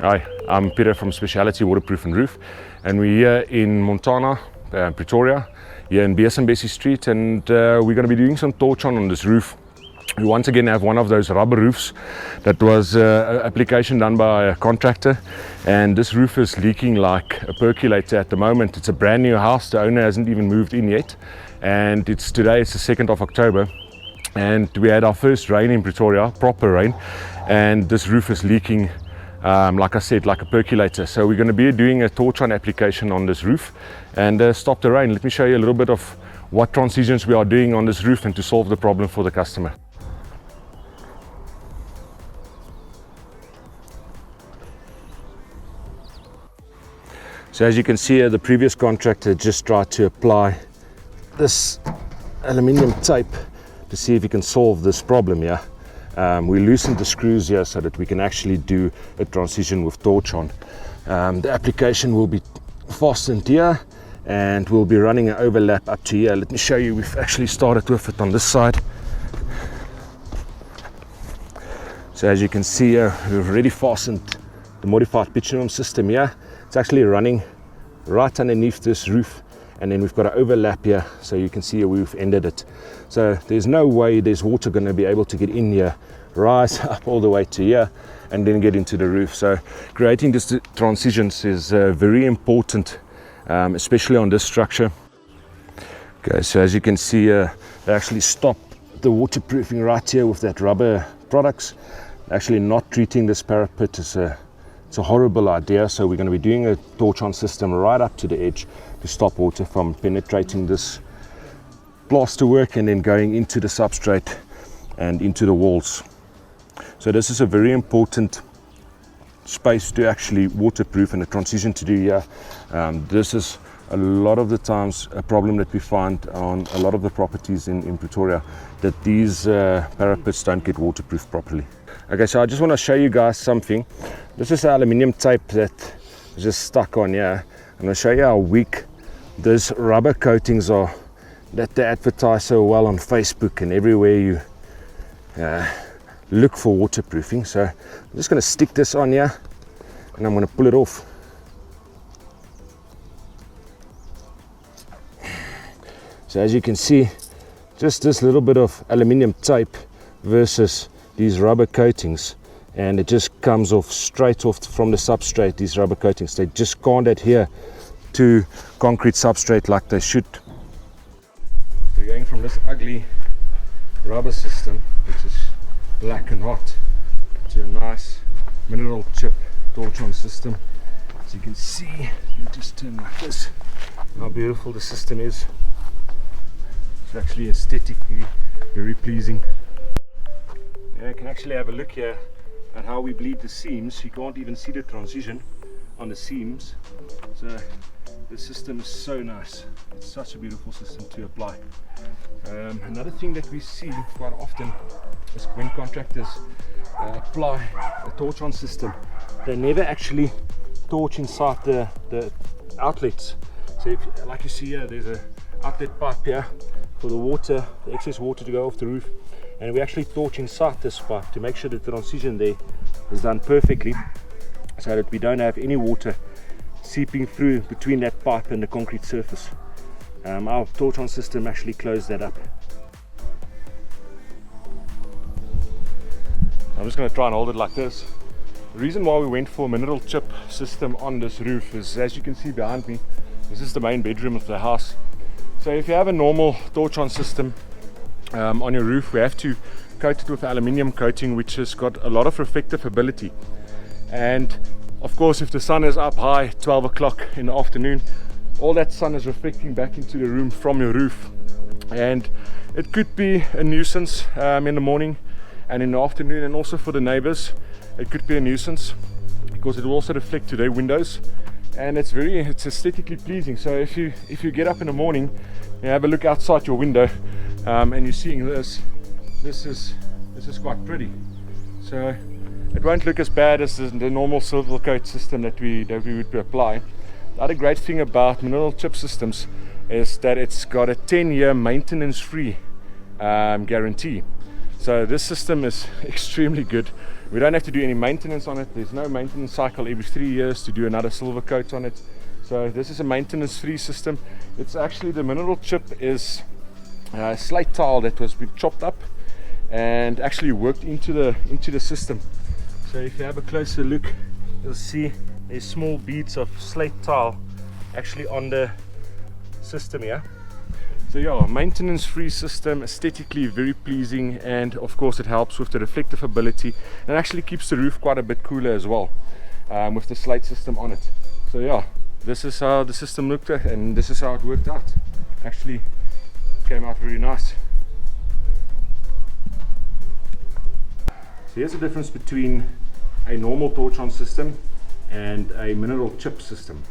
Hi, I'm Peter from Speciality Waterproof Roof, and we're here in Montana, Pretoria, here in Bessie Street, and we're going to be doing some torch on this roof. We once again have one of those rubber roofs that was an application done by a contractor, and this roof is leaking like a percolator at the moment. It's a brand new house, the owner hasn't even moved in yet, and today it's the 2nd of October, and we had our first rain in Pretoria, proper rain, and this roof is leaking like I said, like a percolator. So we're going to be doing a torch on application on this roof and stop the rain. Let me show you a little bit of what transitions we are doing on this roof and to solve the problem for the customer. So as you can see here, the previous contractor just tried to apply this aluminium tape to see if he can solve this problem here. We loosened the screws here so that we can actually do a transition with torch on. The application will be fastened here and we'll be running an overlap up to here. Let me show you, we've actually started with it on this side. So as you can see here, we've already fastened the modified bitumen system here. It's actually running right underneath this roof, and then we've got an overlap here, so you can see here we've ended it. So there's no way there's water going to be able to get in here, rise up all the way to here and then get into the roof. So creating these transitions is very important, especially on this structure. Okay, so as you can see they actually stop the waterproofing right here with that rubber products. Actually not treating this parapet is it's a horrible idea, so we're going to be doing a torch on system right up to the edge to stop water from penetrating this plaster work and then going into the substrate and into the walls. So this is a very important space to actually waterproof and a transition to do here. This is a lot of the times a problem that we find on a lot of the properties in Pretoria, that these parapets don't get waterproofed properly. Okay, so I just want to show you guys something. This is aluminium tape that is just stuck on here. I'm going to show you how weak these rubber coatings are that they advertise so well on Facebook and everywhere you look for waterproofing. So I'm just going to stick this on here and I'm going to pull it off. So as you can see, just this little bit of aluminium tape versus these rubber coatings, and it just comes off straight off from the substrate. These rubber coatings, they just can't adhere to concrete substrate like they should. We're going from this ugly rubber system, which is black and hot, to a nice mineral chip torch on system. As you can see, you just turn like this, how beautiful the system is. It's actually aesthetically very pleasing. Yeah, you can actually have a look here at how we bleed the seams. You can't even see the transition on the seams. So the system is so nice. It's such a beautiful system to apply. Another thing that we see quite often is when contractors apply a torch on system, they never actually torch inside the outlets. So if, like you see here, there's an outlet pipe here for the water, the excess water to go off the roof, and we actually torch inside this pipe to make sure that the transition there is done perfectly, so that we don't have any water seeping through between that pipe and the concrete surface. Our torch on system actually closed that up. I'm just going to try and hold it like this. The reason why we went for a mineral chip system on this roof is, as you can see behind me, this is the main bedroom of the house. So if you have a normal torch on system on your roof, we have to coat it with aluminium coating, which has got a lot of reflective ability. And of course, if the sun is up high 12 o'clock in the afternoon, all that sun is reflecting back into the room from your roof, and it could be a nuisance in the morning and in the afternoon, and also for the neighbors it could be a nuisance because it will also reflect to their windows, and it's aesthetically pleasing. So if you get up in the morning and have a look outside your window and you're seeing this is quite pretty. So it won't look as bad as the normal silver coat system that we would apply. The other great thing about mineral chip systems is that it's got a 10-year maintenance free guarantee. So this system is extremely good. We don't have to do any maintenance on it. There's no maintenance cycle every 3 years to do another silver coat on it. So this is a maintenance free system. It's actually, the mineral chip is slate tile that was been chopped up and actually worked into the system. So if you have a closer look, you'll see there's small beads of slate tile actually on the system here. So yeah, maintenance free system, aesthetically very pleasing, and of course it helps with the reflective ability and actually keeps the roof quite a bit cooler as well, with the slate system on it. So yeah, this is how the system looked at, and this is how it worked out. Actually came out very nice. So here's the difference between a normal torch-on system and a mineral chip system.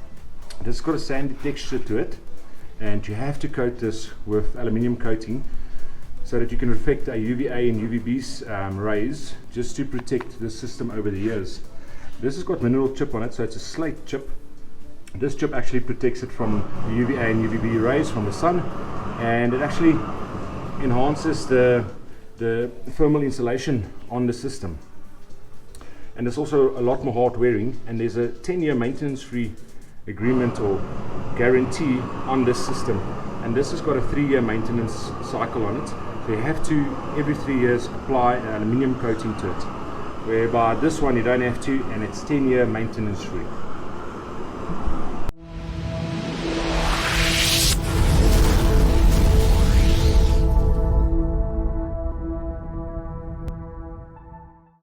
This has got a sandy texture to it, and you have to coat this with aluminium coating so that you can reflect a UVA and UVB rays, just to protect the system over the years. This has got mineral chip on it, so it's a slate chip. This chip actually protects it from the UVA and UVB rays from the sun, and it actually enhances the thermal insulation on the system. And it's also a lot more hard wearing, and there's a 10-year maintenance free agreement or guarantee on this system, and this has got a 3-year maintenance cycle on it, so you have to every 3 years apply an aluminium coating to it, whereby this one you don't have to, and it's 10-year maintenance free.